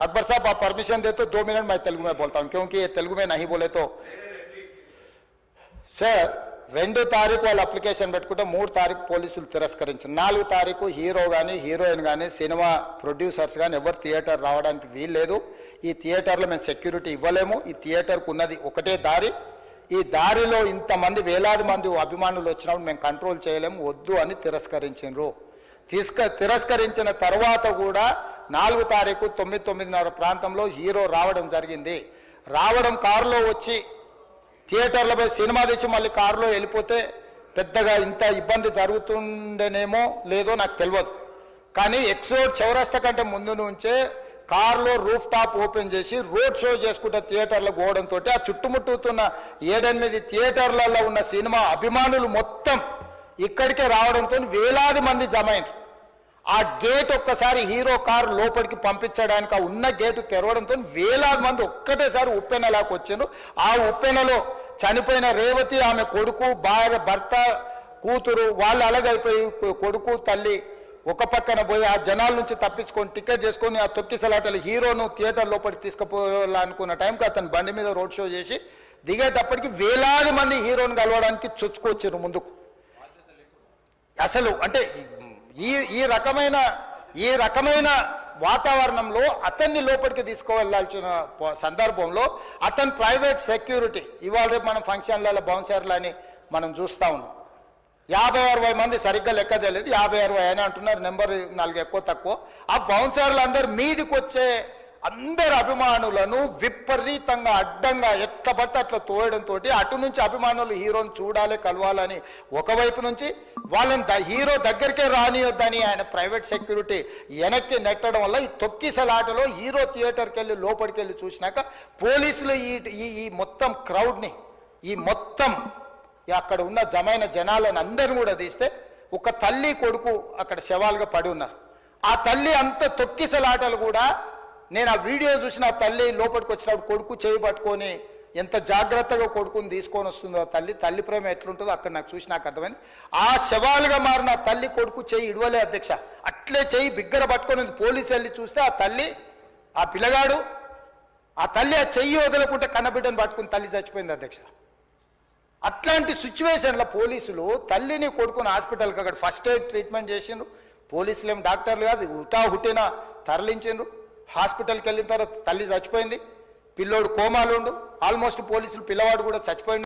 अकबर साहब आप परमिशन दे तो 2 मिनट मैं तेलुगु में बोलता हूं, क्योंकि ये तेलुगु में नहीं बोले तो సార్ 2 తారీఖు వాళ్ళు అప్లికేషన్ పెట్టుకుంటే 3 తారీఖు పోలీసులు తిరస్కరించారు. 4 తారీఖు హీరో కానీ హీరోయిన్ కానీ సినిమా ప్రొడ్యూసర్స్ కానీ ఎవరు థియేటర్ రావడానికి వీల్లేదు. ఈ థియేటర్లో మేము సెక్యూరిటీ ఇవ్వలేము. ఈ థియేటర్కు ఉన్నది ఒకటే దారి. ఈ దారిలో ఇంతమంది వేలాది మంది అభిమానులు వచ్చినప్పుడు మేము కంట్రోల్ చేయలేము, వద్దు అని తిరస్కరించారు. తిరస్కరించిన తర్వాత కూడా 4 తారీఖు 9:30 ప్రాంతంలో హీరో రావడం జరిగింది. రావడం కారులో వచ్చి థియేటర్లో పోయి సినిమా తెచ్చి మళ్ళీ కారులో వెళ్ళిపోతే పెద్దగా ఇంత ఇబ్బంది జరుగుతుండేనేమో లేదో నాకు తెలియదు. కానీ ఎక్స్రోడ్ చౌరస్తా కంటే ముందు నుంచే కారులో రూఫ్ టాప్ ఓపెన్ చేసి రోడ్ షో చేసుకుంటే థియేటర్లో పోవడంతో ఆ చుట్టుముట్టుతున్న 7-8 థియేటర్లలో ఉన్న సినిమా అభిమానులు మొత్తం ఇక్కడికే రావడంతో వేలాది మంది జమైండ్రు. ఆ గేట్ ఒక్కసారి హీరో కారు లోపలికి పంపించడానికి ఆ ఉన్న గేటు తెరవడంతో వేలాది మంది ఒక్కటేసారి ఉప్పెనలాకి వచ్చారు. ఆ ఉప్పెనలో చనిపోయిన రేవతి, ఆమె కొడుకు, భార్య, భర్త, కూతురు వాళ్ళు అలాగైపోయి కొడుకు తల్లి ఒక పక్కన పోయి ఆ జనాల నుంచి తప్పించుకొని టికెట్ చేసుకొని ఆ తొక్కిసలాటలు హీరోను థియేటర్ లోపలికి తీసుకుపోవాలనుకున్న టైంకి అతను బండి మీద రోడ్ షో చేసి దిగేటప్పటికి వేలాది మంది హీరోని కలవడానికి చొచ్చుకొచ్చారు ముందుకు. అసలు అంటే ఈ రకమైన వాతావరణంలో అతన్ని లోపలికి తీసుకువెళ్ళాల్సిన సందర్భంలో అతను ప్రైవేట్ సెక్యూరిటీ ఇవాళ మనం ఫంక్షన్లలో బౌన్సర్లు అని మనం చూస్తూ ఉన్నాం. 50-60 మంది సరిగ్గా లెక్క తెలియదు, 50-60 అని అంటున్నారు, నెంబర్ 4 ఎక్కువ తక్కువ. ఆ బౌన్సర్లు అందరు మీదికి వచ్చే అందరు అభిమానులను విపరీతంగా అడ్డంగా ఎట్లా పడితే అట్లా తోయడంతో అటు నుంచి అభిమానులు హీరోని చూడాలి, కలవాలని ఒకవైపు నుంచి వాళ్ళని హీరో దగ్గరికే రానియొద్దని ఆయన ప్రైవేట్ సెక్యూరిటీ వెనక్కి నెట్టడం వల్ల ఈ తొక్కిసలాటలో హీరో థియేటర్కి వెళ్ళి లోపలికి వెళ్ళి చూసినాక పోలీసులు ఈ మొత్తం క్రౌడ్ని ఈ మొత్తం అక్కడ ఉన్న జమైన జనాలను అందరిని కూడా తీస్తే ఒక తల్లి కొడుకు అక్కడ శవాలుగా పడి ఉన్నారు. ఆ తల్లి అంత తొక్కిసలాటలు కూడా నేను ఆ వీడియో చూసిన ఆ తల్లి లోపలికి వచ్చినప్పుడు కొడుకు చేయి పట్టుకొని ఎంత జాగ్రత్తగా కొడుకుని తీసుకొని వస్తుందో తల్లి ప్రేమ ఎట్లుంటుందో అక్కడ నాకు చూసి నాకు అర్థమైంది. ఆ శవాలుగా మారిన తల్లి కొడుకు చేయి ఇడవలే అధ్యక్ష, అట్లే చేయి బిగ్గర పట్టుకొని పోలీసు వెళ్ళి చూస్తే ఆ తల్లి ఆ పిల్లగాడు ఆ తల్లి ఆ చెయ్యి వదలకుంటే కన్నబిడ్డను పట్టుకుని తల్లి చచ్చిపోయింది అధ్యక్ష. అట్లాంటి సిచ్యువేషన్లో పోలీసులు తల్లిని కొడుకుని హాస్పిటల్కి అక్కడ ఫస్ట్ ఎయిడ్ ట్రీట్మెంట్ చేసిండ్రు. పోలీసులు ఏం డాక్టర్లు కాదు, హుటాహుటిన తరలించిండ్రు. హాస్పిటల్కి వెళ్ళిన తర్వాత తల్లి చచ్చిపోయింది, పిల్లోడు కోమాలు ఉండు, ఆల్మోస్ట్ పోలీసులు పిల్లవాడు కూడా చచ్చిపోయింది.